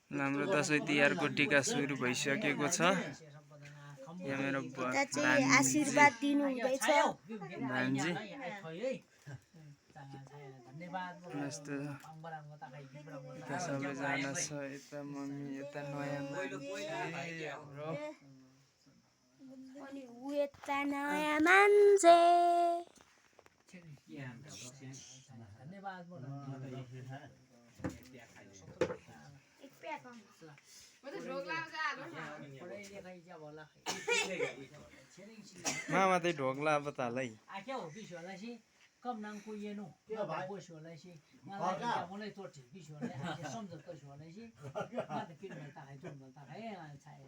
हाम्रो दसैँ तिहारको टिका सुरु भइसकेको छ। यहाँ मेरो आशीर्वाद दिनु हुँदैछ भान्जी यस्तो यता सबैजना छ। यता मम्मी यता नयाँ हाम्रो अनि उ यता नयाँ मान्छे मामा चाहिँ ढोक्ला अब तालै कम नाम को ये नो वो शोले सी माला क्या बोले तो ठीक भी शोले ऐसे समझ कर शोले सी मत फिर मिलता है तुम मिलता है छाए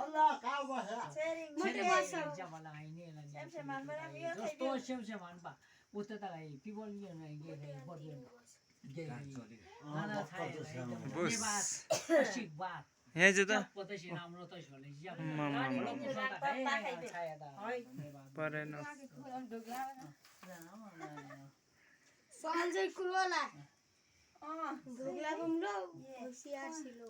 अल्लाह का बस मोटे बस जब वाला है नहीं लगे दोस्तों से मान बा उतना तक है पीपल ये नहीं ये है बहुत ये माला छाए धन्यवाद आशीर्वाद बात यहाँ चाहिँ त पता सी नाम रो तो शोले सी परेन सहल चाहिँ कुरोला ढोक्ला बमलो होशियार सिलो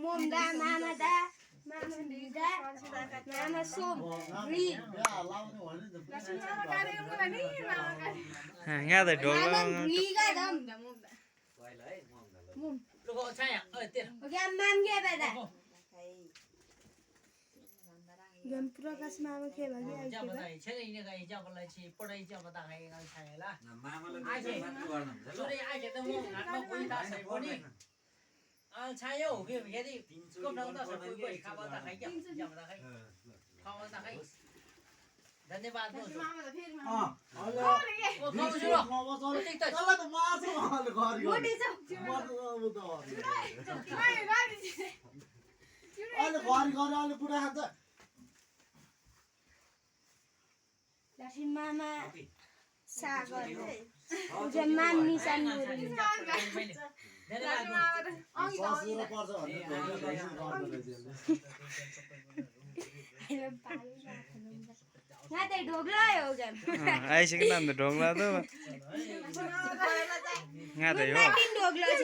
मोमदा मामा दा मामा दिदा मामा सोम री यहाँ त ढोक्ला री का दम लोगों छाया तेरे ओके माम के बेटा गम प्रकाश मामा के भागी आई जब बताए छेले इने गए जब बोले छी पढ़ाई जब बताए गए छायला आजे सोरे आजे त म घाटमा कोही ता छै पनि छायो हो के यदि कम न त कोही कोही खाबा त खाइ क्या जब बता खाइ खाबा त खाइ धन्यवाद दो मामा त फेरि मामा ओ खाउ सुनो ठीक त चला त मासु हाल गरि मोटी छ अहिले गरि पुरा खान्छ लक्ष्मी मामा सागर उजे मामी सानमुरी ससुरो पर्छ यहाँ त ढोक्ला हो गम आइसक्यो नि त ढोक्ला त यहाँ त हो तीन ढोक्ला छ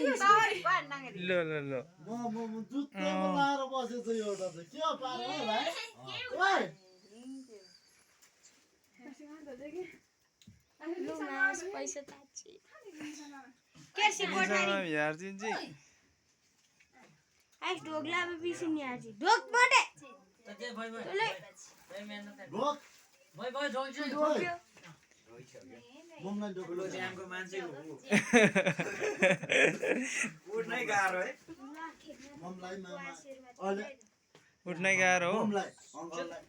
ल ल ल म जुत्ता लाएर बसेछ एउटा चाहिँ के पार्यो होला ओइ लुनास पैसा ताची कैसे कोठारी यार जिन्जी आइस ढोक्ला में पीछे नहीं आजी ढोक मोटे त जे भाइ भाइ ले रोक भाइ भाइ ढोक छ ढोक्यो मम्लाई डोक्लो च्याङको मान्छेको उठ्नै गाह्रो है मम्लाई मामा अहिले उठ्नै गाह्रो हो मम्लाई अङ्कललाई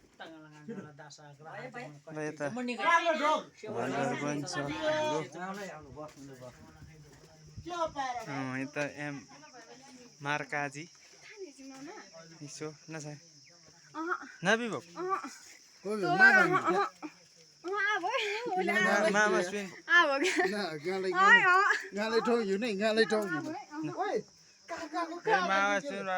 ल यता राम्रो ढोक हजुर पनि छ हाम्रो के पार्यो यता एम मार्काजी यसो नसा नबी बाबु मामा सुन गाले ठोक हिँड्नु नि गाले ठोक ओइ मामा सुन ल